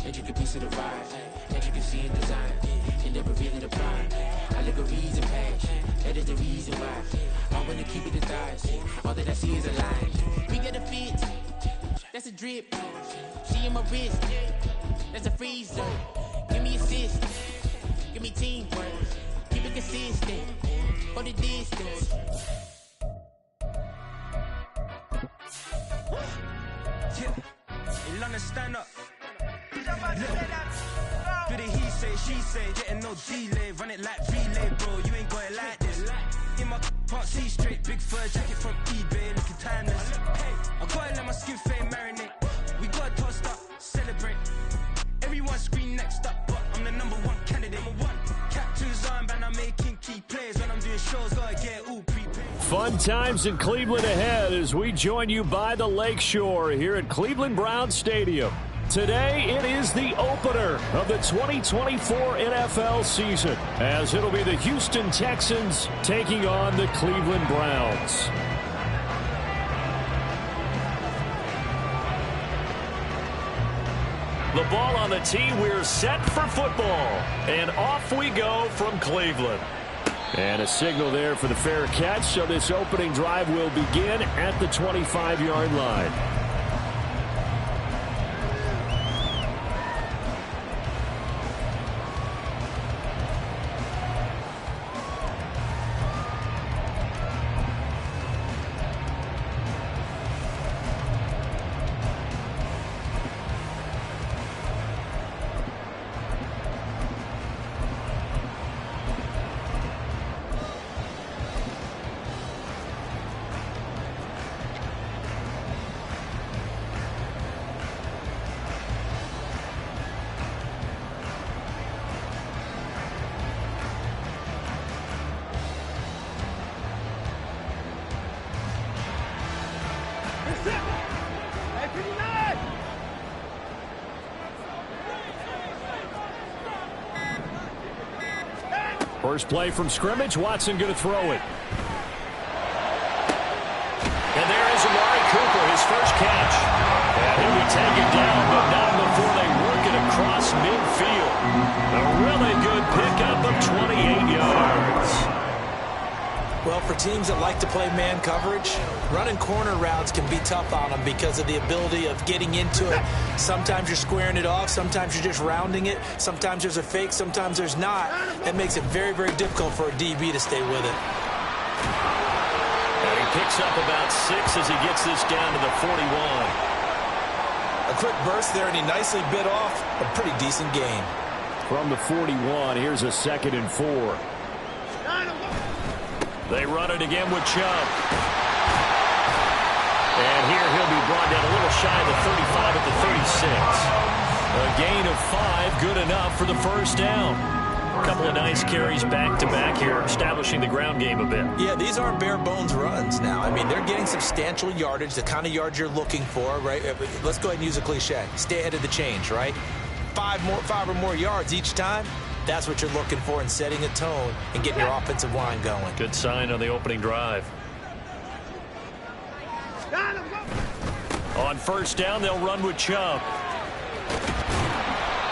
intricate piece of the ride, that you can see in design, and never really apply. Allegories and passion, that is the reason why I wanna keep it the thighs. All that I see is a line. We got a fit, that's a drip. She in my wrist, that's a freezer. Give me assist, give me teamwork. Keep it consistent, for the distance. You understand up. Do the he say, she say, getting no delay, run it like relay, bro. You ain't got it like this. In my can't see straight, big fur jacket from eBay, looking timeless. I gotta let my skin fade marinate. We got tossed up, celebrate. Everyone scream next up, but I'm the number one candidate. Captain's armband, I'm making key plays when I'm doing shows. Gotta get all prepaid. Fun times in Cleveland ahead as we join you by the Lakeshore here at Cleveland Browns Stadium. Today, it is the opener of the 2024 NFL season, as it'll be the Houston Texans taking on the Cleveland Browns. The ball on the tee, we're set for football, and off we go from Cleveland. And a signal there for the fair catch, so this opening drive will begin at the 25-yard line. First play from scrimmage, Watson going to throw it. And there is Amari Cooper, his first catch. And he'll be taken down, but not before they work it across midfield. A really good pickup of 28 yards. Well, for teams that like to play man coverage, running corner routes can be tough on them because of the ability of getting into it. Sometimes you're squaring it off. Sometimes you're just rounding it. Sometimes there's a fake. Sometimes there's not. That makes it very, very difficult for a DB to stay with it. And he picks up about 6 as he gets this down to the 41. A quick burst there, and he nicely bit off a pretty decent gain. From the 41, here's a 2nd and 4. They run it again with Chubb. And here he'll be brought down a little shy of the 35 at the 36. A gain of 5, good enough for the first down. A couple of nice carries back-to-back here, establishing the ground game a bit. Yeah, these aren't bare-bones runs now. I mean, they're getting substantial yardage, the kind of yards you're looking for, right? Let's go ahead and use a cliche. Stay ahead of the change, right? 5 or more yards each time. That's what you're looking for in setting a tone and getting your offensive line going. Good sign on the opening drive. On first down, they'll run with Chubb.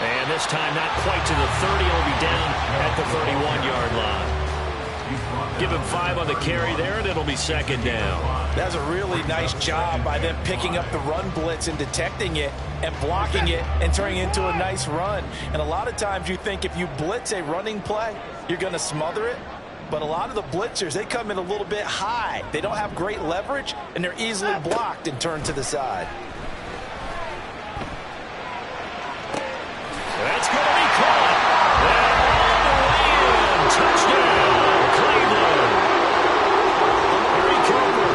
And this time not quite to the 30. He'll be down at the 31-yard line. Give him 5 on the carry there, and it'll be 2nd down. That's a really nice job by them picking up the run blitz and detecting it and blocking it and turning it into a nice run. And a lot of times you think if you blitz a running play, you're going to smother it. But a lot of the blitzers, they come in a little bit high. They don't have great leverage, and they're easily blocked and turned to the side. That's going to be caught. And all the way in. Touchdown, Cleveland. Amari Cooper,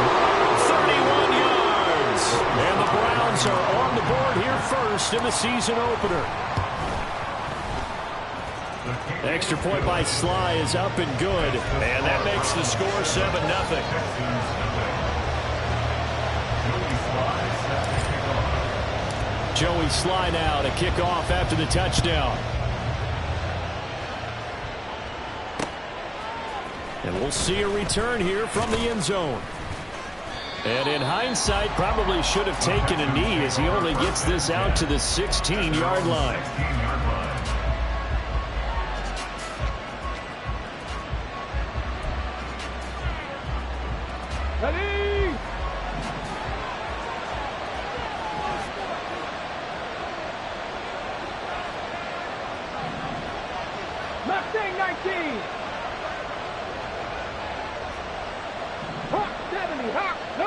31 yards. And the Browns are on the board here first in the season opener. Extra point by Sly is up and good. And that makes the score 7-0. Joey Sly now to kick off after the touchdown. And we'll see a return here from the end zone. And in hindsight, probably should have taken a knee as he only gets this out to the 16-yard line. Ready? Mustang 19. Hawk 70. Hawk. No.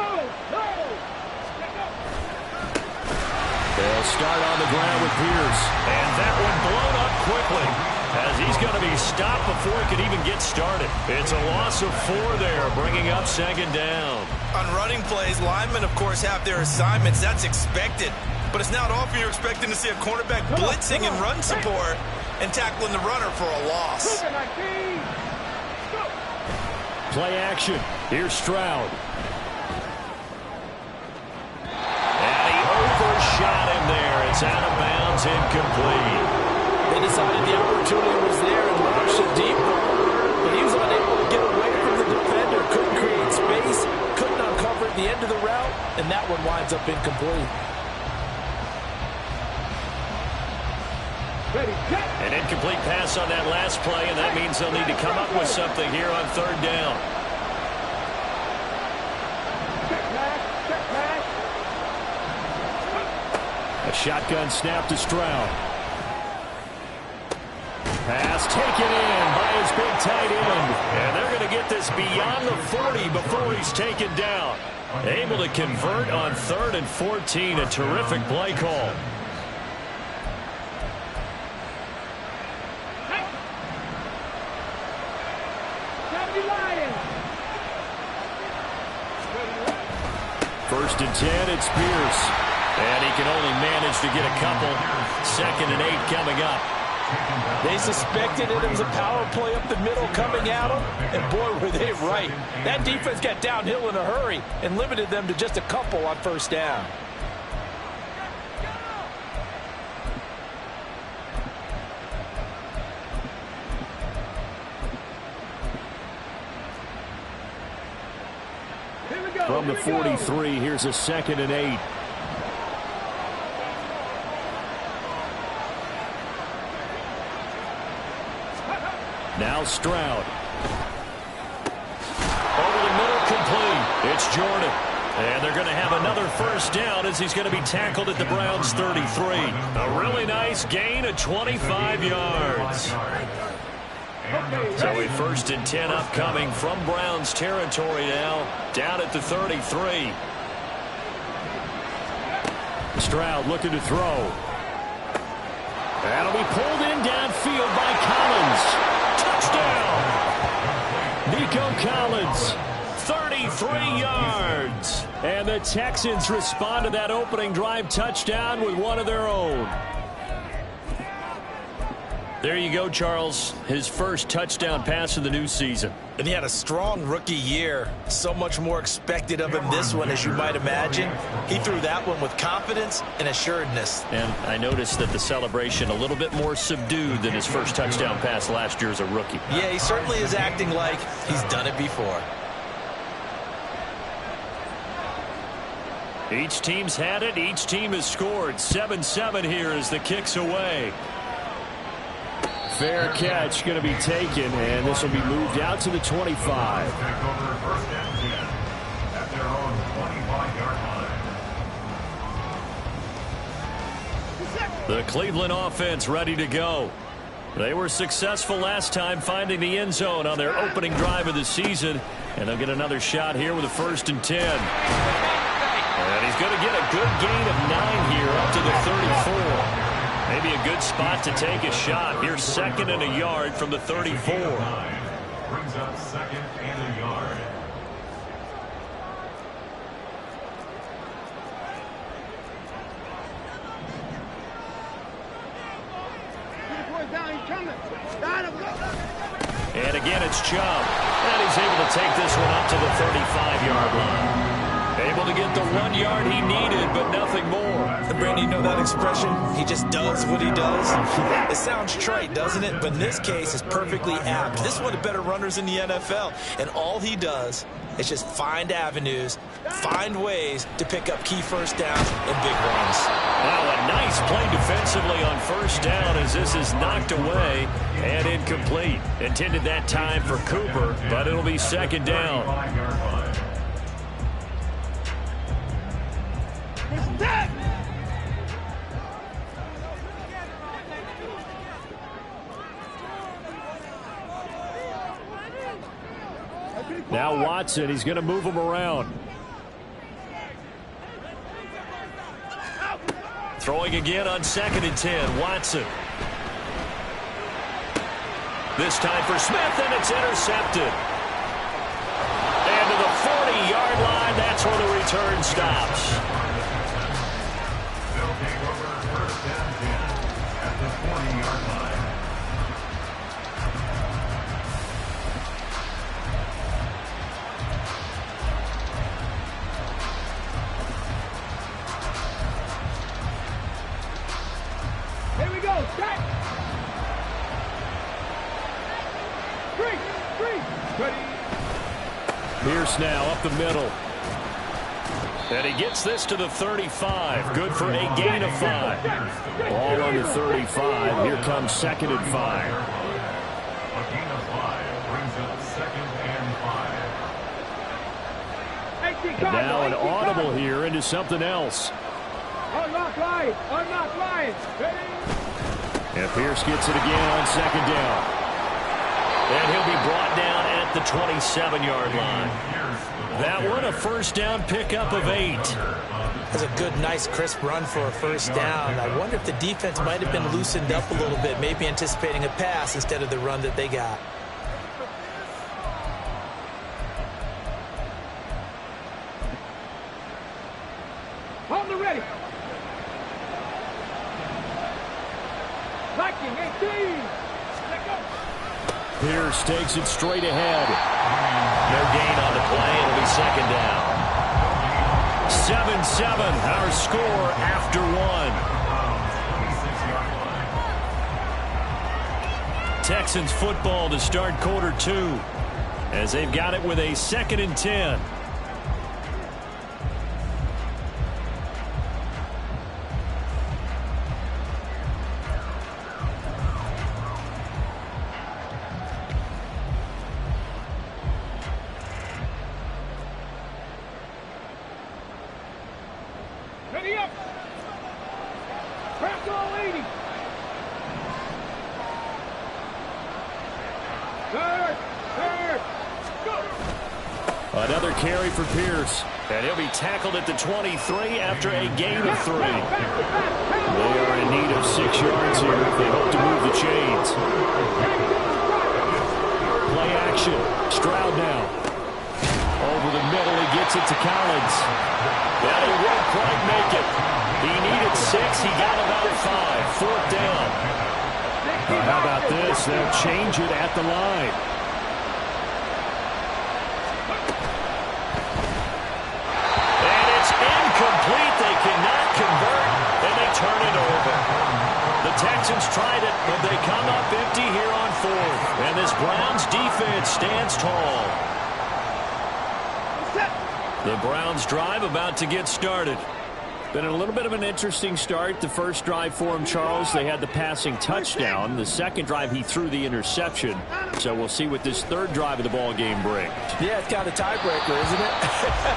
They'll start on the ground with Pierce. And that one blown up quickly as he's going to be stopped before he can even get started. It's a loss of 4 there, bringing up second down. On running plays, linemen, of course, have their assignments. That's expected. But it's not often you're expecting to see a cornerback blitzing and run support and tackling the runner for a loss. Play action. Here's Stroud. And he overshot him there. It's out of bounds, incomplete. They decided the opportunity was there and launched a deep ball, but he was unable to get away from the defender. Couldn't create space, couldn't uncover at the end of the route, and that one winds up incomplete. An incomplete pass on that last play, and that means they'll need to come up with something here on third down. A shotgun snap to Stroud. Pass taken in by his big tight end. And they're going to get this beyond the 40 before he's taken down. Able to convert on 3rd and 14. A terrific play call. First and 10, it's Pierce. And he can only manage to get a couple. 2nd and 8 coming up. They suspected it was a power play up the middle coming at them, and boy, were they right. That defense got downhill in a hurry and limited them to just a couple on first down. From the 43, here's a 2nd and 8. Now Stroud. Over the middle, complete. It's Jordan. And they're going to have another first down as he's going to be tackled at the Browns' 33. A really nice gain of 25 yards. So a 1st and 10 upcoming from Browns territory now, down at the 33. Stroud looking to throw. That'll be pulled in downfield by Collins. Touchdown! Nico Collins, 33 yards. And the Texans respond to that opening drive touchdown with one of their own. There you go, Charles. His first touchdown pass of the new season. And he had a strong rookie year. So much more expected of him this one, as you might imagine. He threw that one with confidence and assuredness. And I noticed that the celebration a little bit more subdued than his first touchdown pass last year as a rookie. Yeah, he certainly is acting like he's done it before. Each team's had it. Each team has scored. 7-7 here as the kick's away. Fair catch going to be taken, and this will be moved out to the 25. The Cleveland offense ready to go. They were successful last time finding the end zone on their opening drive of the season, and they'll get another shot here with a 1st and 10. And he's going to get a good gain of 9 here up to the 34. Maybe a good spot to take a shot. Here's 2nd and a yard from the 34. Brings up 2nd and a yard. And again, it's Chubb. And he's able to take this one up to the 35-yard line. Able to get the 1 yard he needed, but nothing more. And Brandon, you know that expression? He just does what he does. It sounds trite, doesn't it? But in this case, it's perfectly apt. This is one of the better runners in the NFL. And all he does It's just find avenues, find ways to pick up key first downs and big runs. Now a nice play defensively on first down as this is knocked away and incomplete. Intended that time for Cooper, but it'll be second down. Now Watson, he's going to move him around. Throwing again on 2nd and 10, Watson. This time for Smith, and it's intercepted. And to the 40-yard line, that's where the return stops. They'll take over first and 10 at the 40-yard line. Pierce now up the middle. And he gets this to the 35. Good for a gain of 5. Ball on the 35. Here comes 2nd and 5. A gain of 5 brings up 2nd and 5. And now an audible here into something else. Unlock line. Unlock line. And Pierce gets it again on 2nd down. And he'll be brought down at the 27-yard line. That one a first down pickup of 8. That's a good, nice, crisp run for a first down. I wonder if the defense might have been loosened up a little bit, maybe anticipating a pass instead of the run that they got. On the ready. Viking 18. Let go. Pierce takes it straight ahead. No gain on the play. It'll be second down. 7-7, our score after 1. Texans football to start quarter 2 as they've got it with a 2nd and 10. Ready up. Press all 80. Third. Go. Another carry for Pierce. And he'll be tackled at the 23 after a gain of 3. They are in need of 6 yards here if they hope to move the chains. Play action. Stroud now. Over the middle, he gets it to Collins. And he won't quite make it. He needed 6. He got about 5. 4th down. How about this? They'll change it at the line. And it's incomplete. They cannot convert, and they turn it over. The Texans tried it, but they come up empty here on 4th. And this Browns defense stands tall. The Browns drive about to get started. Been a little bit of an interesting start. The first drive for him, Charles, they had the passing touchdown. The second drive, he threw the interception. So we'll see what this third drive of the ball game brings. Yeah, it's kind of a tiebreaker, isn't it?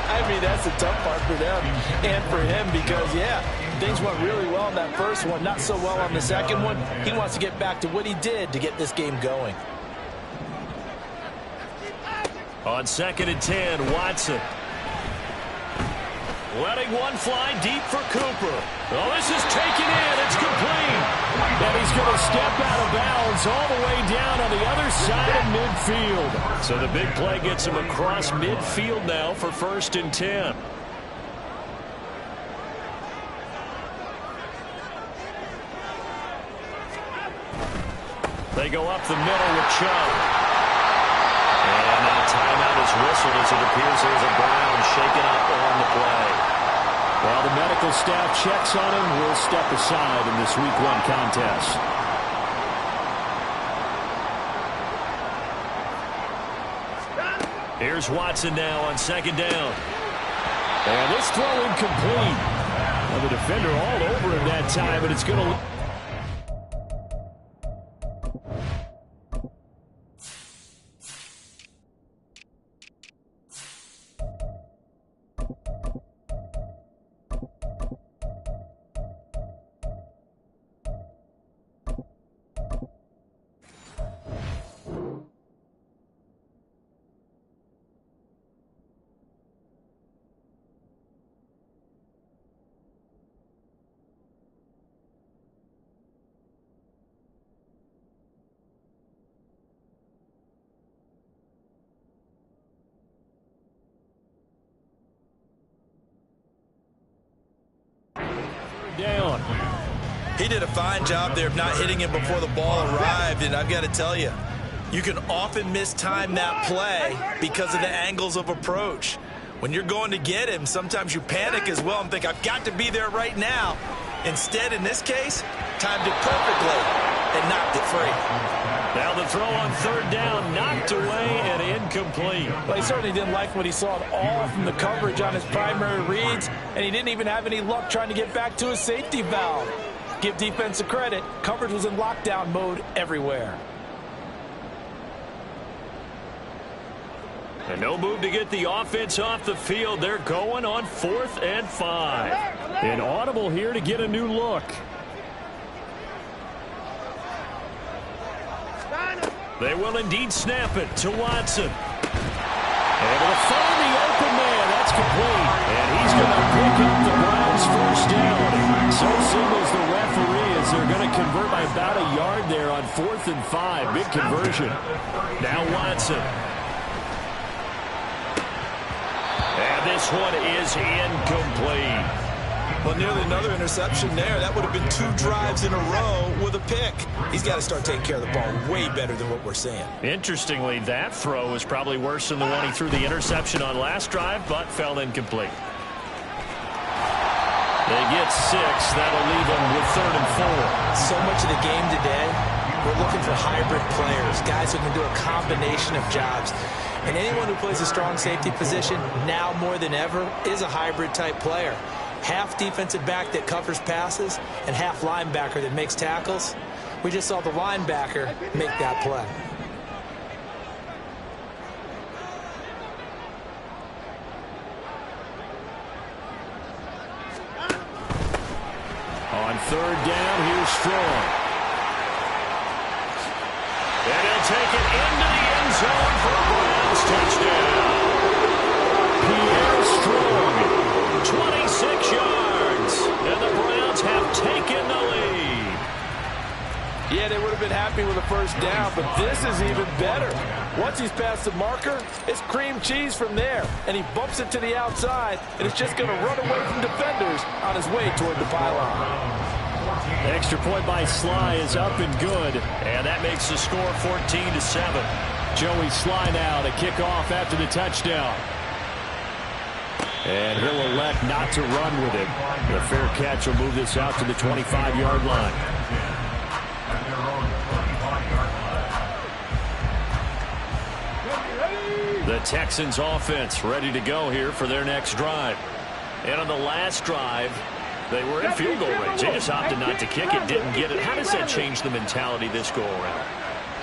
I mean, that's the tough part for them and for him because, yeah, things went really well in that first one, not so well on the second one. He wants to get back to what he did to get this game going. On 2nd and 10, Watson. Letting one fly deep for Cooper. Oh, this is taken in. It's complete. And he's going to step out of bounds all the way down on the other side of midfield. So the big play gets him across midfield now for 1st and 10. They go up the middle with Chubb. And now timeout is whistled as it appears there's a Brown shaken up on the play. While the medical staff checks on him, we'll step aside in this Week 1 contest. Here's Watson now on second down. And this throw incomplete. Well, the defender all over him that time, but it's going to... down. He did a fine job there of not hitting him before the ball arrived, and I've got to tell you, you can often mistime that play because of the angles of approach. When you're going to get him, sometimes you panic as well and think, I've got to be there right now. Instead, in this case, timed it perfectly and knocked it free. Now the throw on third down, knocked away and incomplete. Well, he certainly didn't like what he saw at all from the coverage on his primary reads, and he didn't even have any luck trying to get back to his safety valve. Give defensive credit, coverage was in lockdown mode everywhere. And no move to get the offense off the field. They're going on 4th and 5. An audible here to get a new look. They will indeed snap it to Watson. Able to find the open man. That's complete. And he's going to pick up the Browns' first down. So signals the referee as they're going to convert by about a yard there on 4th and 5. Big conversion. Now Watson. And this one is incomplete. Well, nearly another interception there. That would have been 2 drives in a row with a pick. He's got to start taking care of the ball way better than what we're seeing. Interestingly, that throw was probably worse than the one he threw the interception on last drive, but fell incomplete. They get 6. That'll leave them with 3rd and 4. So much of the game today, we're looking for hybrid players, guys who can do a combination of jobs. And anyone who plays a strong safety position, now more than ever, is a hybrid-type player. Half defensive back that covers passes and half linebacker that makes tackles. We just saw the linebacker make that play. On 3rd down, here's Strong. And he'll take it into the end zone for a Browns touchdown. Pierre Strong, 26 yards, and the Browns have taken the lead. Yeah, they would have been happy with a first down, but this is even better. Once he's past the marker, it's cream cheese from there, and he bumps it to the outside, and it's just going to run away from defenders on his way toward the pylon. Extra point by Sly is up and good, and that makes the score 14-7. Joey Sly now to kick off after the touchdown. And he'll elect not to run with it. The fair catch will move this out to the 25-yard line. The Texans offense ready to go here for their next drive. And on the last drive, they were in field goal range. They just opted not to kick it, didn't get it. How does that change the mentality this go around?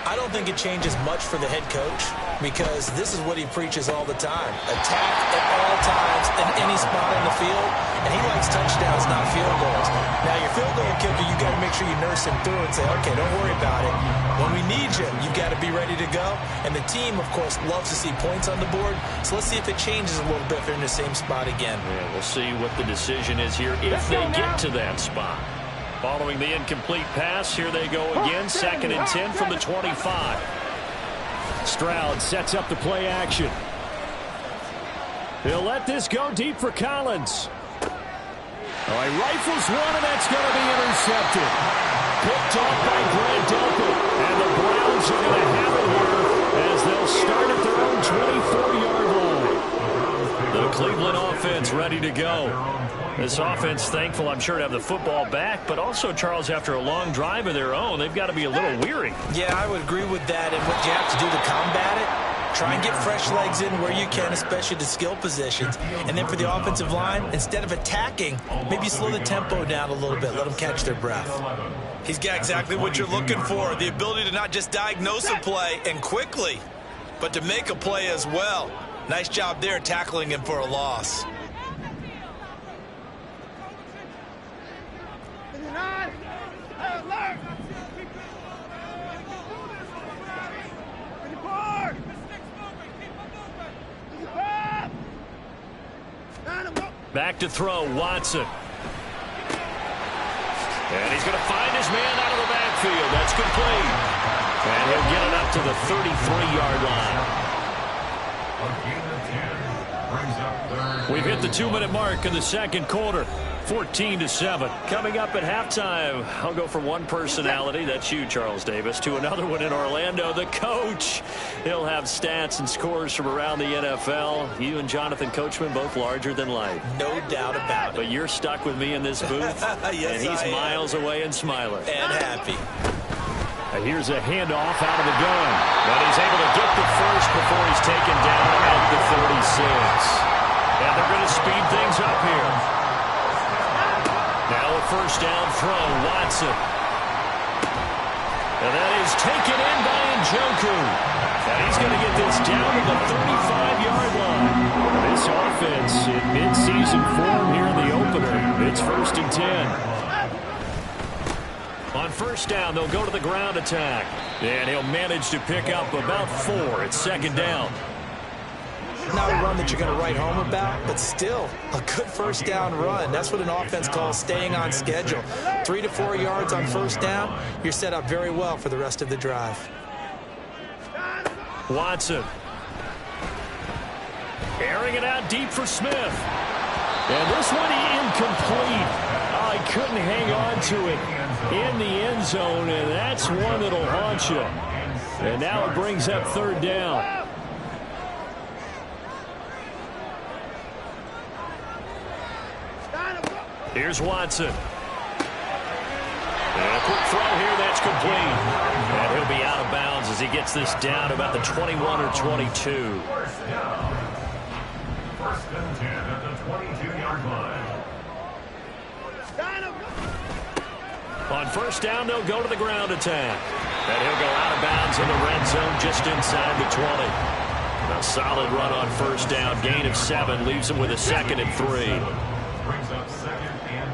I don't think it changes much for the head coach because this is what he preaches all the time. Attack at all times in any spot on the field, and he likes touchdowns, not field goals. Now, your field goal kicker, you got to make sure you nurse him through and say, okay, don't worry about it. When we need you, you've got to be ready to go. And the team, of course, loves to see points on the board, so let's see if it changes a little bit if they're in the same spot again. Yeah, we'll see what the decision is here if they get to that spot. Following the incomplete pass, here they go again, 2nd and 10 from the 25. Stroud sets up the play action. He'll let this go deep for Collins. Oh, he rifles one, and that's going to be intercepted. Picked off by Grant Delpit. And the Browns are going to have it here as they'll start at their own 24-yard line. The Cleveland offense ready to go. This offense thankful, I'm sure, to have the football back, but also, Charles, after a long drive of their own, they've got to be a little weary. Yeah, I would agree with that, and what you have to do to combat it Try and get fresh legs in where you can, especially the skill positions. And then for the offensive line, instead of attacking, maybe slow the tempo down a little bit. Let them catch their breath. He's got exactly what you're looking for, the ability to not just diagnose a play and quickly, but to make a play as well. Nice job there tackling him for a loss. Back to throw, Watson. And he's going to find his man out of the backfield. That's complete. And he'll get it up to the 33-yard line. We've hit the 2-minute mark in the second quarter. 14-7. Coming up at halftime, I'll go from one personality, that's you, Charles Davis, to another one in Orlando, the coach. He'll have stats and scores from around the NFL. You and Jonathan Coachman, both larger than life. No doubt about it. But you're stuck with me in this booth, yes, and he's miles away and smiling. And happy. Here's a handoff out of the gun. But he's able to get the first before he's taken down at the 36. And they're going to speed things up here. Now a first down throw, Watson. And that is taken in by Njoku. And he's going to get this down to the 35-yard line. This offense in mid-season form here in the opener. It's 1st and 10. On first down, they'll go to the ground attack. And he'll manage to pick up about 4. It's 2nd down. Not a run that you're going to write home about, but still a good first down run. That's what an offense calls staying on schedule. 3 to 4 yards on first down, you're set up very well for the rest of the drive. Watson. Airing it out deep for Smith. And this one incomplete. Oh, he couldn't hang on to it in the end zone, and that's one that'll haunt you. And now it brings up 3rd down. Here's Watson. And a quick throw here, that's complete. And he'll be out of bounds as he gets this down about the 21 or 22. First down. 1st and 10 at the 22-yard line. On first down, they'll go to the ground attack. And he'll go out of bounds in the red zone just inside the 20. A solid run on first down. Gain of 7 leaves him with a 2nd and 3. Brings up 2nd and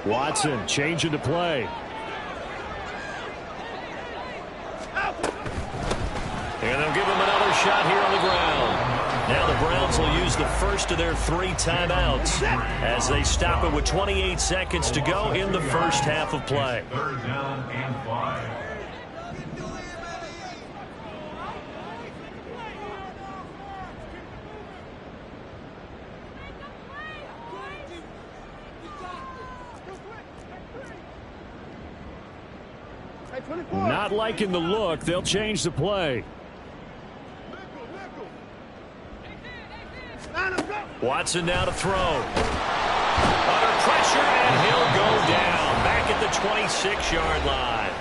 3. Watson changing to play. And they'll give him another shot here on the ground. Now the Browns will use the first of their 3 timeouts as they stop it with 28 seconds to go in the first half of play. 3rd down and 5. Not liking the look. They'll change the play. Watson now to throw. Under pressure, and he'll go down. Back at the 26-yard line.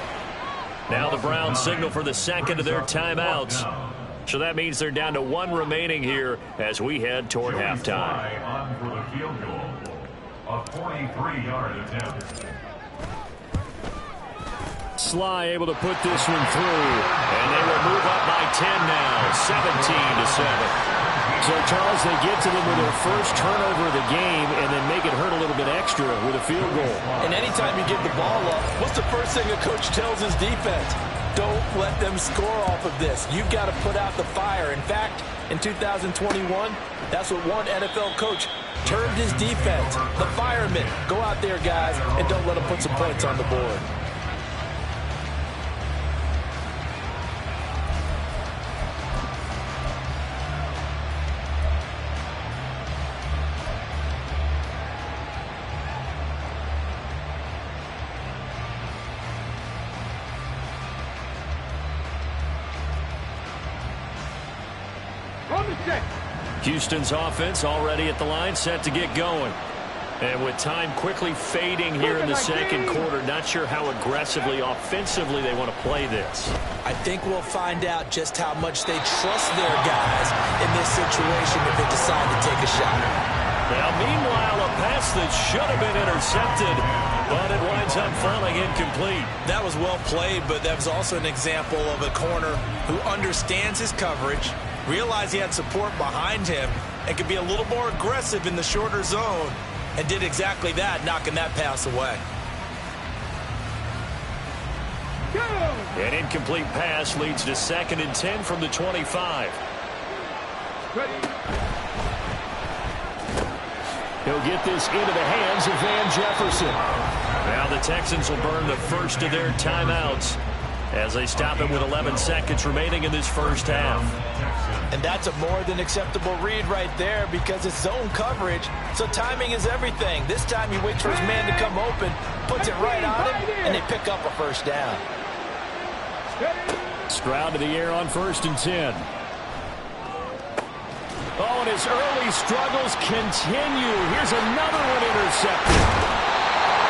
Now the Browns signal for the 2nd of their timeouts. So that means they're down to 1 remaining here as we head toward halftime. On for the field goal. A 43-yard attempt. Sly able to put this one through, and they will move up by 10 now, 17-7. So, Charles, they get to them with their first turnover of the game and then make it hurt a little bit extra with a field goal. And anytime you give the ball up, what's the first thing a coach tells his defense? Don't let them score off of this. You've got to put out the fire. In fact, in 2021, that's what one NFL coach termed his defense. The firemen. Go out there, guys, and don't let them put some points on the board. Houston's offense already at the line, set to get going. And with time quickly fading here in the second quarter, not sure how aggressively, offensively they want to play this. I think we'll find out just how much they trust their guys in this situation if they decide to take a shot. Now, meanwhile, a pass that should have been intercepted, but it winds up falling incomplete. That was well played, but that was also an example of a corner who understands his coverage, realized he had support behind him, and could be a little more aggressive in the shorter zone, and did exactly that, knocking that pass away. An incomplete pass leads to 2nd and 10 from the 25. He'll get this into the hands of Van Jefferson. Now the Texans will burn the first of their timeouts as they stop him with 11 seconds remaining in this first half. And that's a more than acceptable read right there because it's zone coverage, so timing is everything. This time he waits for his man to come open, puts it right on him, and they pick up a first down. Stroud to the air on 1st and 10. Oh, and his early struggles continue. Here's another one intercepted.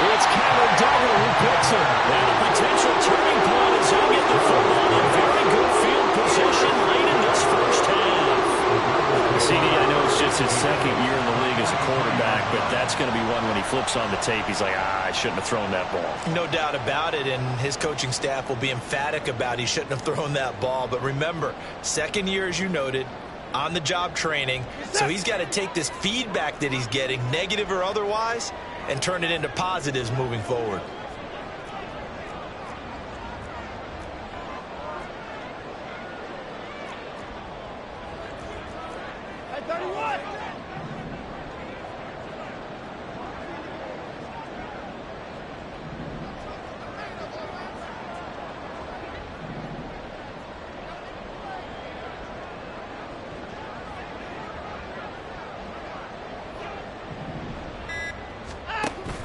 It's Cameron Douglas who picks it. And a potential turning point as they get the football in very good field position late in this first half. CD, I know it's just his 2nd year in the league as a quarterback, but that's going to be one when he flips on the tape, he's like, I shouldn't have thrown that ball. No doubt about it, and his coaching staff will be emphatic about he shouldn't have thrown that ball. But remember, 2nd year, as you noted, on-the-job training, so he's got to take this feedback that he's getting, negative or otherwise, and turn it into positives moving forward.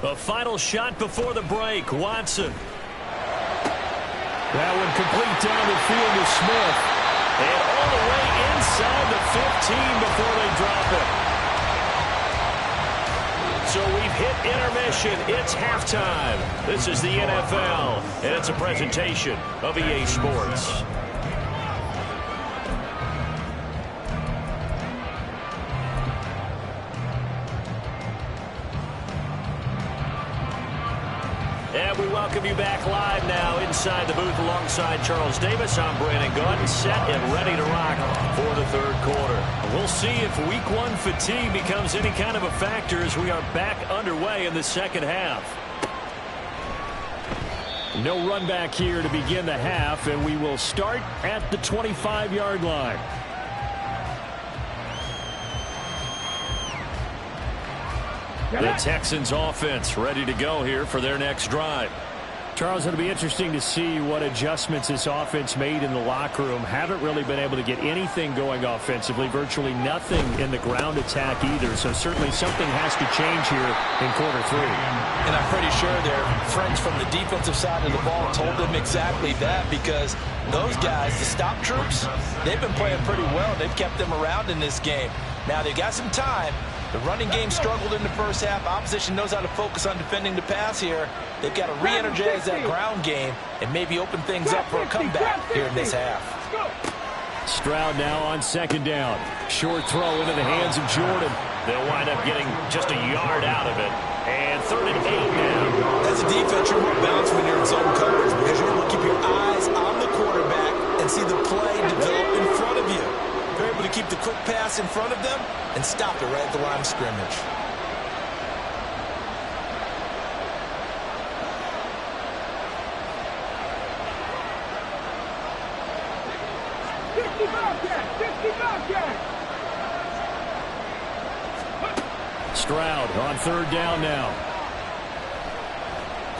A final shot before the break. Watson. That one complete down the field to Smith. And all the way inside the 15 before they drop it. So we've hit intermission. It's halftime. This is the NFL, and it's a presentation of EA Sports. And we welcome you back live now inside the booth alongside Charles Davis. I'm Brandon Gaudin, set and ready to rock for the third quarter. We'll see if week 1 fatigue becomes any kind of a factor as we are back underway in the second half. No run back here to begin the half, and we will start at the 25-yard line. The Texans offense ready to go here for their next drive. Charles, it'll be interesting to see what adjustments this offense made in the locker room. Haven't really been able to get anything going offensively, virtually nothing in the ground attack either. So certainly something has to change here in quarter 3. And I'm pretty sure their friends from the defensive side of the ball told them exactly that, because those guys, the stop troops, they've been playing pretty well. They've kept them around in this game. Now they've got some time. The running game struggled in the first half. Opposition knows how to focus on defending the pass here. They've got to re-energize that ground game and maybe open things up for a comeback here in this half. Stroud now on 2nd down. Short throw into the hands of Jordan. They'll wind up getting just a yard out of it. And 3rd and 8 now. As a defense, you're more balanced when you're in zone coverage because you're able to keep your eyes on the quarterback and see the play develop in front of you. They're able to keep the quick pass in front of them and stop it right at the line of scrimmage. Stroud on 3rd down now.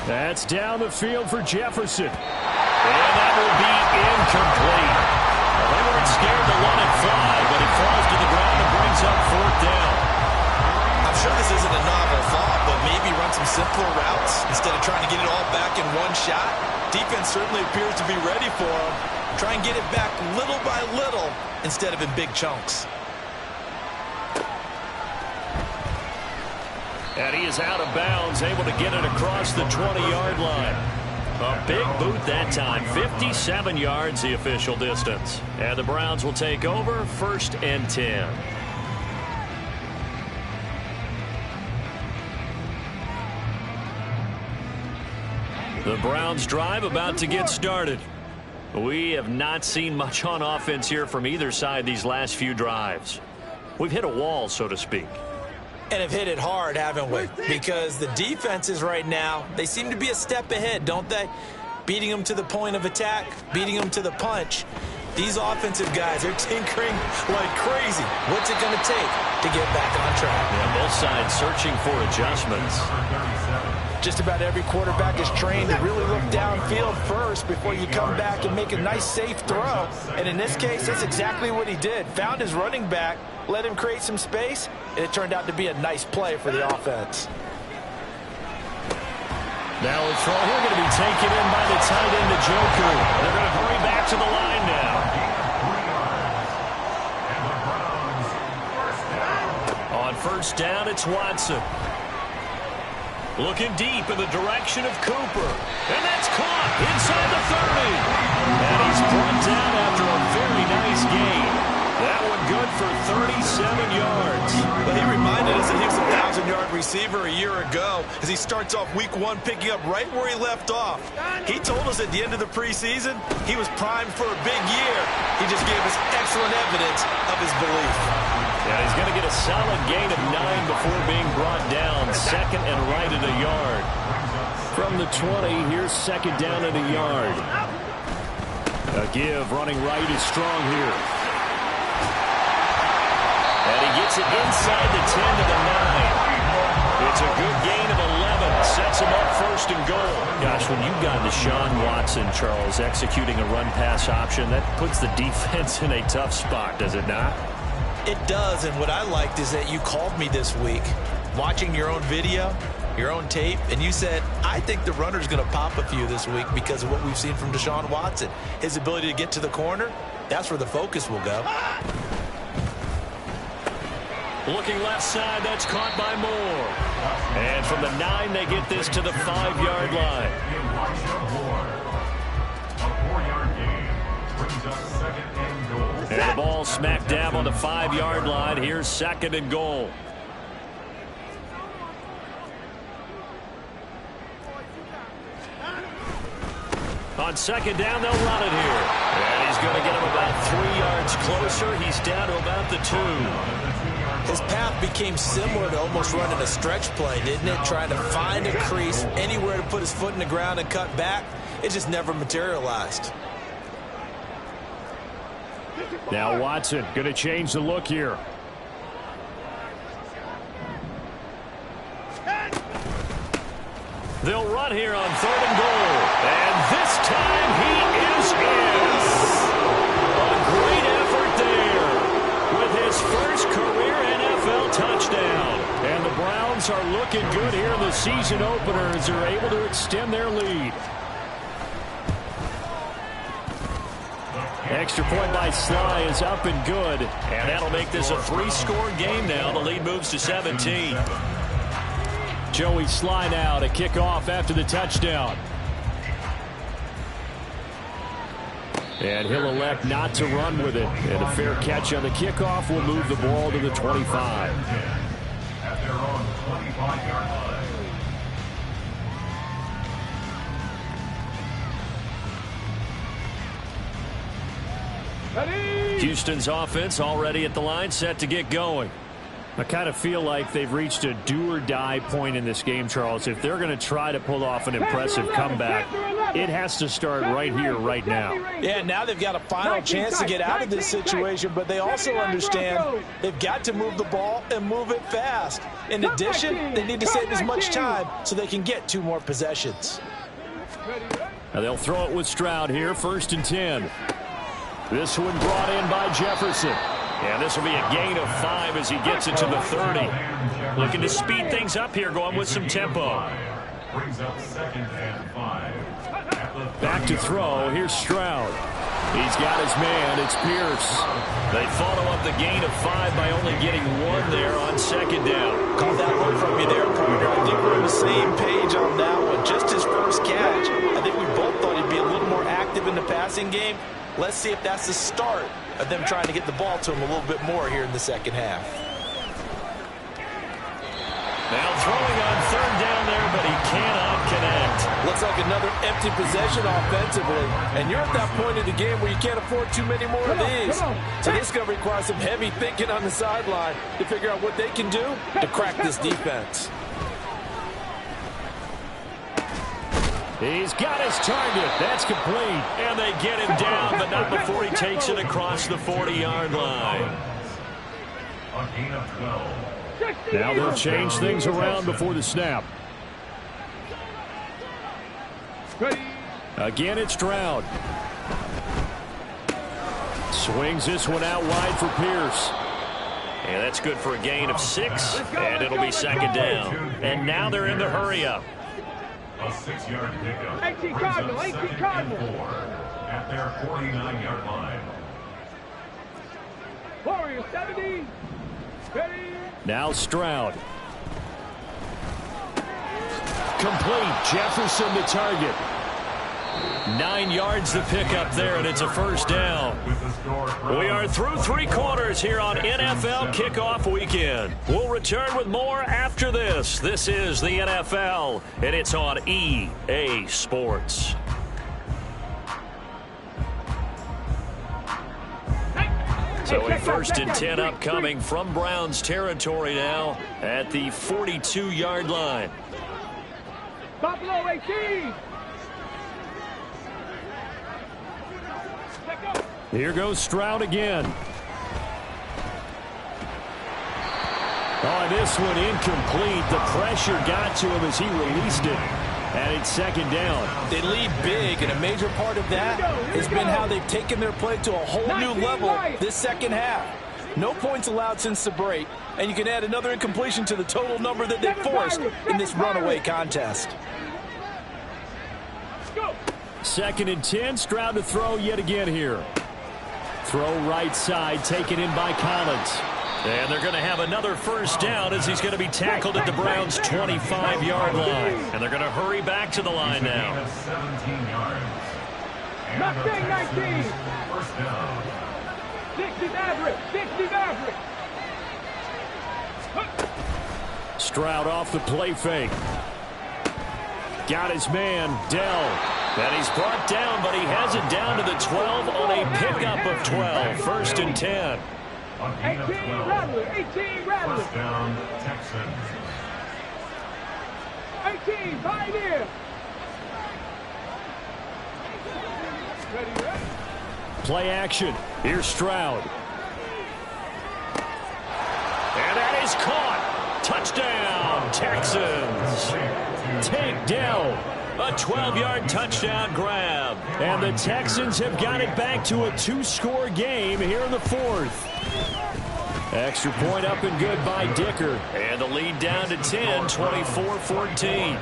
That's down the field for Jefferson. And that will be incomplete. They weren't scared to let it fly, but it falls to the ground and brings up 4th down. I'm sure this isn't a novel thought, but maybe run some simpler routes instead of trying to get it all back in one shot. Defense certainly appears to be ready for them. Try and get it back little by little instead of in big chunks. And he is out of bounds, able to get it across the 20-yard line. A big boot that time, 57 yards the official distance. And the Browns will take over, 1st and 10. The Browns drive about to get started. We have not seen much on offense here from either side these last few drives. We've hit a wall, so to speak. And have hit it hard, haven't we? Because the defenses right now, they seem to be a step ahead, don't they? Beating them to the point of attack, beating them to the punch. These offensive guys are tinkering like crazy. What's it going to take to get back on track? Yeah, both sides searching for adjustments. Just about every quarterback is trained to really look downfield first before you come back and make a nice, safe throw. And in this case, that's exactly what he did. Found his running back, let him create some space, and it turned out to be a nice play for the offense. Now a throw here going to be taken in by the tight end, Njoku. They're going to hurry back to the line now. On 1st down, it's Watson. Looking deep in the direction of Cooper. And that's caught inside the 30. And he's brought down after a very nice gain. That one good for 37 yards. But he reminded us that he was a 1,000-yard receiver a year ago as he starts off week 1 picking up right where he left off. He told us at the end of the preseason he was primed for a big year. He just gave us excellent evidence of his belief. Yeah, he's going to get a solid gain of 9 before being brought down. 2nd and right at a yard. From the 20, here's 2nd down at a yard. A give running right is strong here. And he gets it inside the 10 to the 9. It's a good gain of 11. Sets him up 1st and goal. Gosh, when you've got Deshaun Watson, Charles, executing a run-pass option, that puts the defense in a tough spot, does it not? It does, and what I liked is that you called me this week, watching your own video, your own tape, and you said, I think the runner's going to pop a few this week because of what we've seen from Deshaun Watson. His ability to get to the corner, that's where the focus will go. Looking left side, that's caught by Moore. And from the 9, they get this to the 5-yard line. A 4-yard gain brings up 2nd and goal. And the ball smack dab on the 5-yard line. Here's 2nd and goal. On 2nd down, they'll run it here. And he's going to get him about 3 yards closer. He's down to about the 2. His path became similar to almost running a stretch play, didn't it? Trying to find a crease, anywhere to put his foot in the ground and cut back. It just never materialized. Now Watson going to change the look here. They'll run here on 3rd and goal. And this time he is in. A great effort there with his first career NFL touchdown. And the Browns are looking good here in the season opener as they're able to extend their lead. Extra point by Sly is up and good. And that'll make this a 3-score game now. The lead moves to 17. Joey Sly now to kick off after the touchdown. And he'll elect not to run with it. And a fair catch on the kickoff will move the ball to the 25. At their own 25-yard line. Houston's offense already at the line, set to get going. I kind of feel like they've reached a do-or-die point in this game, Charles. If they're going to try to pull off an impressive comeback, it has to start right here, right now. Yeah, now they've got a final chance to get out of this situation, but they also understand they've got to move the ball and move it fast. In addition, they need to save as much time so they can get 2 more possessions. Now they'll throw it with Stroud here, 1st and 10. This one brought in by Jefferson. And this will be a gain of 5 as he gets it to the 30. Looking to speed things up here, going with some tempo. Brings up 2nd and 5. Back to throw. Here's Stroud. He's got his man. It's Pierce. They follow up the gain of 5 by only getting 1 there on second down. Called that one from you there, partner. I think we're on the same page on that one. Just his first catch. I think we both thought he'd be a little more active in the passing game. Let's see if that's the start of them trying to get the ball to him a little bit more here in the second half. Now throwing on third down there, but he cannot connect. Looks like another empty possession offensively. And you're at that point in the game where you can't afford too many more of these. So this is going to require some heavy thinking on the sideline to figure out what they can do to crack this defense. He's got his target. That's complete. And they get him down, but not before he takes it across the 40-yard line. A gain of 12. Now they'll change things around before the snap. Again, it's Stroud. Swings this one out wide for Pierce. And that's good for a gain of 6, and it'll be second down. And now they're in the hurry-up. A 6-yard pickup. 18 Cardinal, 18 Cardinal. At their 49-yard line. Warriors 70. Ready. Now Stroud. Complete. Jefferson the target. 9 yards to pick up there, and it's a first down. We are through 3 quarters here on NFL Kickoff Weekend. We'll return with more after this. This is the NFL, and it's on EA Sports. So a 1st and 10 upcoming from Browns territory now at the 42-yard line. Buffalo 18. Here goes Stroud again. Oh, this one incomplete. The pressure got to him as he released it. And it's second down. They lead big, and a major part of that has been how they've taken their play to a whole new level this second half. No points allowed since the break, and you can add another incompletion to the total number that they forced in this runaway contest. Second and 10, Stroud to throw yet again here. Throw right side, taken in by Collins. And they're going to have another first down as he's going to be tackled at the Browns' 25-yard line. And they're going to hurry back to the line now. 17 yards. 19. First down. 60 average. 60 average. Stroud off the play fake. Got his man, Dell. And he's brought down, but he has it down to the 12 on a pickup of 12. 1st and 10. 18 Rattler. 18 Rattler. First down, Texans. 18 Pioneer. Ready. Play action. Here's Stroud. And that is caught. Touchdown, Texans. Take Dell. A 12-yard touchdown grab. And the Texans have got it back to a 2-score game here in the 4th. Extra point up and good by Dicker. And the lead down to 10, 24-14.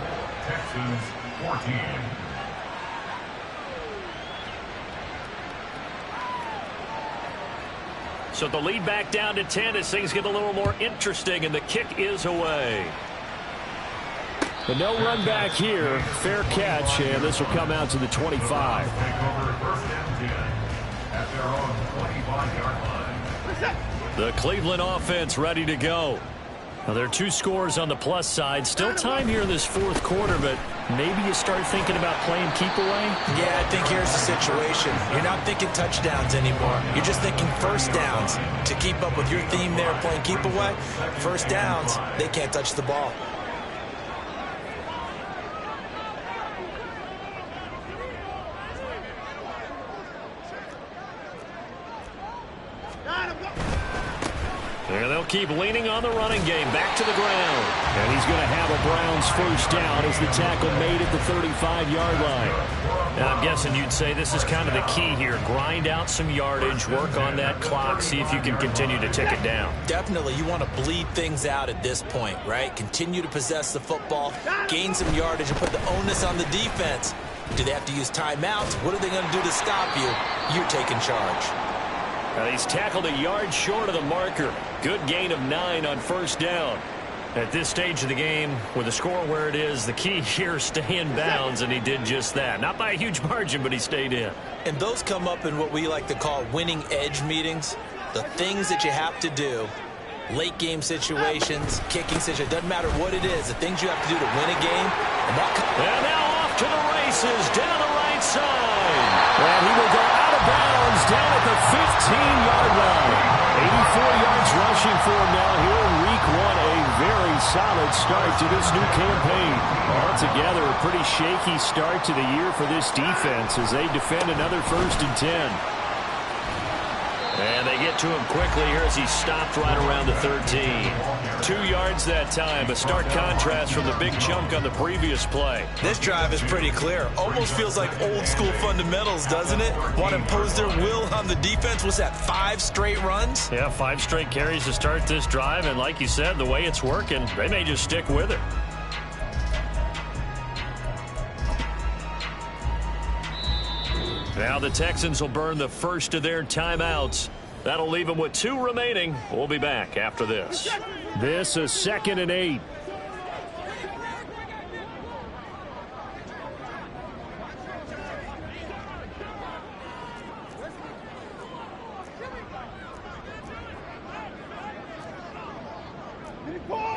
Texans 14. So the lead back down to 10 as things get a little more interesting, and the kick is away. But no run back here. Fair catch, and this will come out to the 25. Take over 1st and 10 at their own 25-yard line. The Cleveland offense ready to go. Now, there are 2 scores on the plus side. Still time here in this 4th quarter, but maybe you start thinking about playing keep away? Yeah, I think here's the situation. You're not thinking touchdowns anymore. You're just thinking first downs. To keep up with your theme there, playing keep away, first downs, they can't touch the ball. And they'll keep leaning on the running game. Back to the ground. And he's going to have a Browns first down as the tackle made at the 35-yard line. Now, I'm guessing you'd say this is kind of the key here. Grind out some yardage, work on that clock, see if you can continue to tick it down. Definitely, you want to bleed things out at this point, right? Continue to possess the football, gain some yardage, and put the onus on the defense. Do they have to use timeouts? What are they going to do to stop you? You're taking charge. He's tackled a yard short of the marker. Good gain of 9 on first down. At this stage of the game, with the score where it is, the key here is stay in bounds, and he did just that. Not by a huge margin, but he stayed in. And those come up in what we like to call winning edge meetings. The things that you have to do, late game situations, kicking situations, doesn't matter what it is, the things you have to do to win a game. And now off to the races, down the right side. And he will go out of bounds down at the 15-yard line. 84 yards rushing for him now here in week 1. A very solid start to this new campaign. Altogether, a pretty shaky start to the year for this defense as they defend another 1st and 10. And they get to him quickly here as he stopped right around the 13. 2 yards that time. A stark contrast from the big chunk on the previous play. This drive is pretty clear. Almost feels like old school fundamentals, doesn't it? Want to impose their will on the defense. Was that 5 straight runs? Yeah, 5 straight carries to start this drive. And like you said, the way it's working, they may just stick with it. Now the Texans will burn the first of their timeouts. That'll leave them with 2 remaining. We'll be back after this. This is 2nd and 8.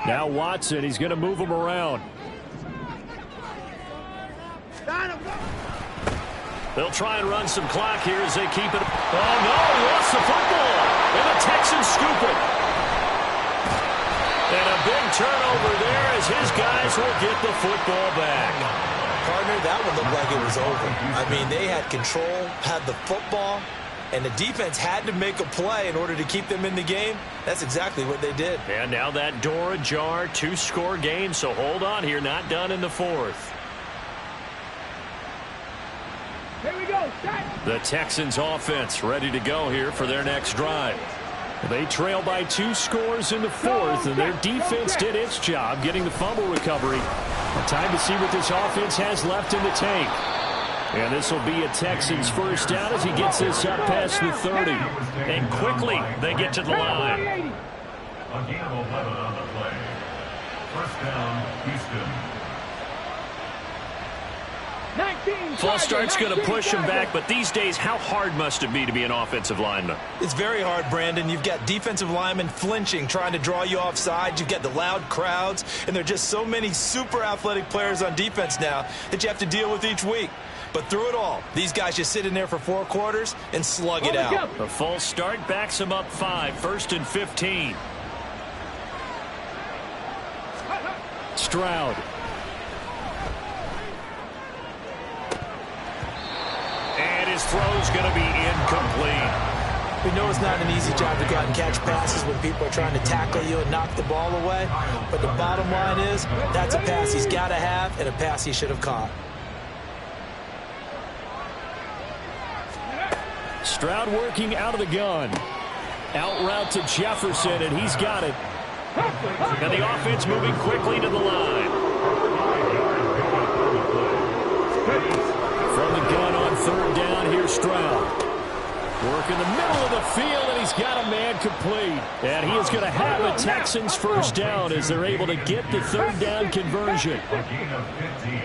Now Watson, he's going to move him around. They'll try and run some clock here as they keep it. Oh, no, he lost the football. And the Texans scoop it. And a big turnover there as his guys will get the football back. Partner, that one looked like it was over. I mean, they had control, had the football, and the defense had to make a play in order to keep them in the game. That's exactly what they did. And now that door ajar, 2-score game, so hold on here, not done in the 4th. Here we go. Set. The Texans offense ready to go here for their next drive. They trail by 2 scores in the 4th, and their defense did its job getting the fumble recovery. Time to see what this offense has left in the tank. And this will be a Texans first down as he gets this up past the 30. And quickly they get to the line. A gain of 11 on the play. First down, Houston. False start's going to push him back, but these days, how hard must it be to be an offensive lineman? It's very hard, Brandon. You've got defensive linemen flinching, trying to draw you offside. You've got the loud crowds, and there are just so many super athletic players on defense now that you have to deal with each week. But through it all, these guys just sit in there for 4 quarters and slug it out. A false start backs him up 5, 1st and 15. Stroud. And his throw's going to be incomplete. We know it's not an easy job to go out and catch passes when people are trying to tackle you and knock the ball away. But the bottom line is, that's a pass he's got to have and a pass he should have caught. Stroud working out of the gun. Out route to Jefferson, and he's got it. And the offense moving quickly to the line. From the gun on 3rd down, here's Stroud. Work in the middle of the field, and he's got a man complete. And he is going to have a Texans first down as they're able to get the 3rd down conversion. A gain of 15.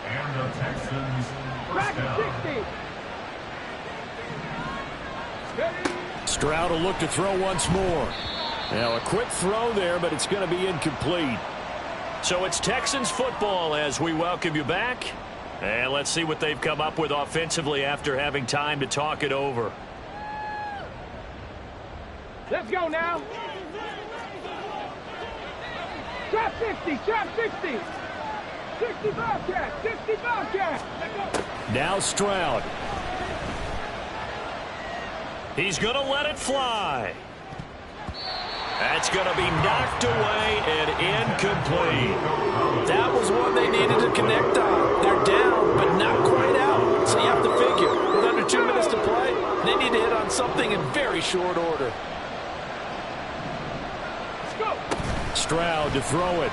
And the Texans first down. Stroud will look to throw once more. Now a quick throw there, but it's going to be incomplete. So it's Texans football as we welcome you back. And let's see what they've come up with offensively after having time to talk it over. Let's go now. Trap 60, trap 60. 60 Bobcat, 60 Bobcat. Let's go. Now Stroud. He's going to let it fly. That's going to be knocked away and incomplete. That was one they needed to connect on. They're down, but not quite out. So you have to figure, with under 2 minutes to play, they need to hit on something in very short order. Stroud to throw it.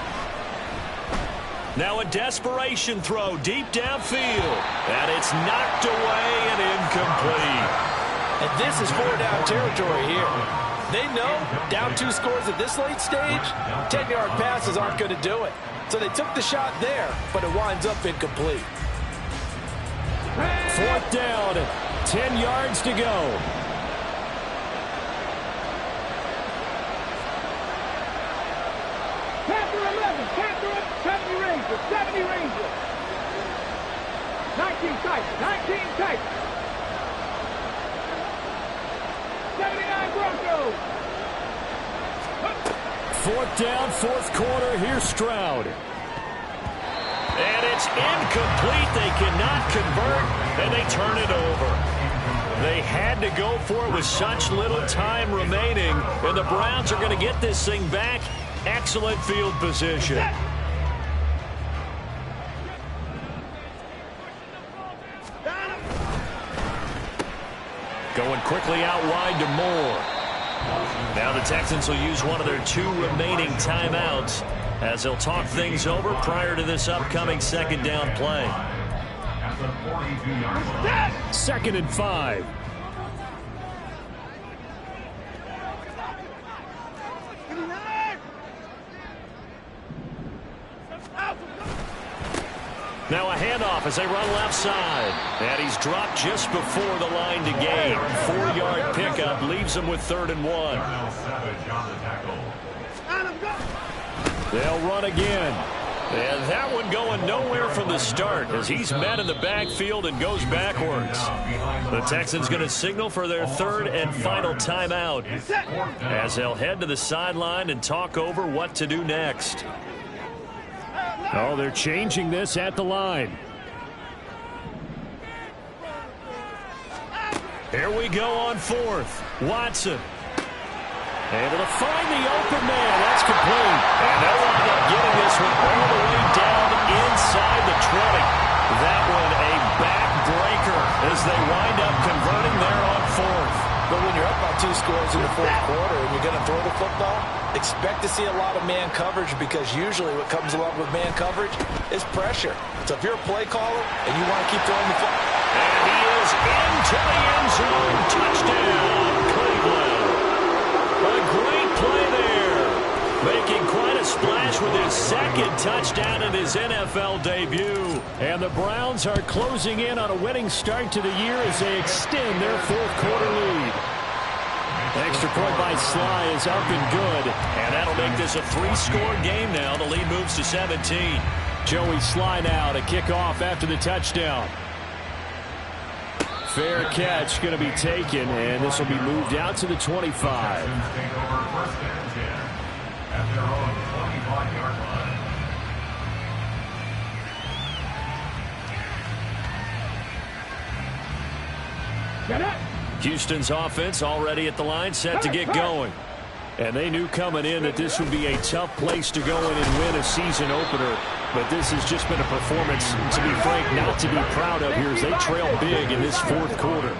Now a desperation throw deep downfield. And it's knocked away and incomplete. And this is 4-down territory here. They know down 2 scores at this late stage, 10-yard passes aren't going to do it. So they took the shot there, but it winds up incomplete. 4th down, 10 yards to go. Panther 11, Panther 70 Rangers, 70 Rangers. 19 Titans, 19 Titans. 79 Broncos. 4th down, 4th quarter. Here's Stroud. And it's incomplete. They cannot convert, and they turn it over. They had to go for it with such little time remaining, and the Browns are going to get this thing back. Excellent field position. Going quickly out wide to Moore. Now the Texans will use one of their 2 remaining timeouts as they'll talk things over prior to this upcoming 2nd down play. At the 42-yard line. 2nd and 5. Now a handoff as they run left side. And he's dropped just before the line to gain. 4-yard pickup leaves him with 3rd and 1. Darnell Savage on the tackle. They'll run again. And that one going nowhere from the start as he's met in the backfield and goes backwards. The Texans going to signal for their 3rd and final timeout as they'll head to the sideline and talk over what to do next. Oh, they're changing this at the line. Here we go on 4th. Watson. Able to find the open man. That's complete. And they'll wind up getting this one all the way down inside the 20. That one a backbreaker as they wind up converting there on 4th. But when you're up by 2 scores in the 4th quarter and you're going to throw the football, expect to see a lot of man coverage because usually what comes along with man coverage is pressure. So if you're a play caller and you want to keep throwing the football. And he is into the end zone. Touchdown, Cleveland. A great play there. Making quite a splash with his 2nd touchdown in his NFL debut. And the Browns are closing in on a winning start to the year as they extend their 4th quarter lead. Extra point by Sly is up and good. And that'll make this a 3-score game now. The lead moves to 17. Joey Sly now to kick off after the touchdown. Fair catch going to be taken, and this will be moved out to the 25. Take over 1st and 10 at their own 25-yard line. Get it. Houston's offense already at the line, set to get going. And they knew coming in that this would be a tough place to go in and win a season opener. But this has just been a performance, to be frank, not to be proud of here as they trail big in this 4th quarter.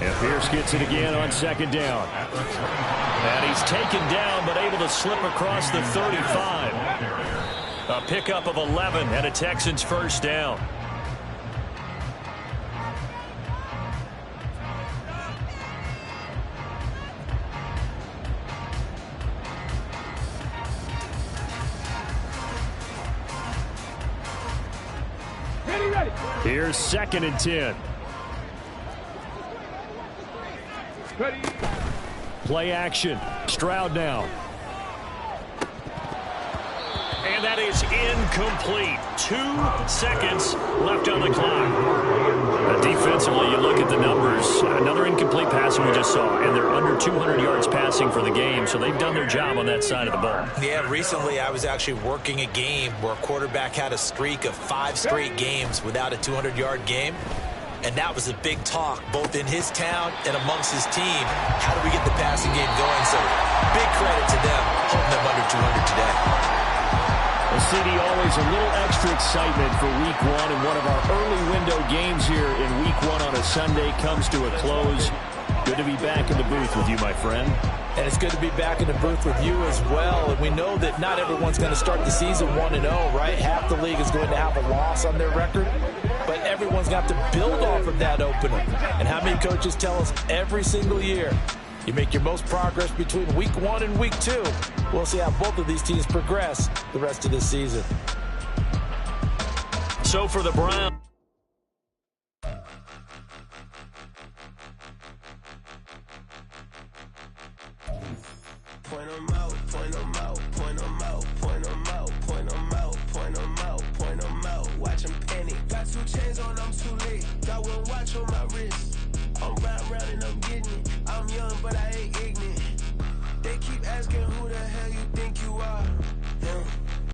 And Pierce gets it again on 2nd down. And he's taken down but able to slip across the 35. A pickup of 11 and a Texans 1st down. Here's 2nd and 10. Ready. Play action. Stroud now. And that is incomplete. 2 seconds left on the clock. Defensively, you look at the numbers. Another incomplete passing we just saw, and they're under 200 yards passing for the game, so they've done their job on that side of the ball. Yeah, recently I was actually working a game where a quarterback had a streak of 5 straight games without a 200-yard game. And that was a big talk, both in his town and amongst his team. How do we get the passing game going? So big credit to them, holding them under 200 today. Well, CD, always a little extra excitement for Week 1, and one of our early window games here in Week 1 on a Sunday comes to a close. Good to be back in the booth with you, my friend. And it's good to be back in the booth with you as well. And we know that not everyone's going to start the season 1-0, right? Half the league is going to have a loss on their record. But everyone's got to build off of that opener. And how many coaches tell us every single year, you make your most progress between Week 1 and Week 2. We'll see how both of these teams progress the rest of this season. So for the Browns.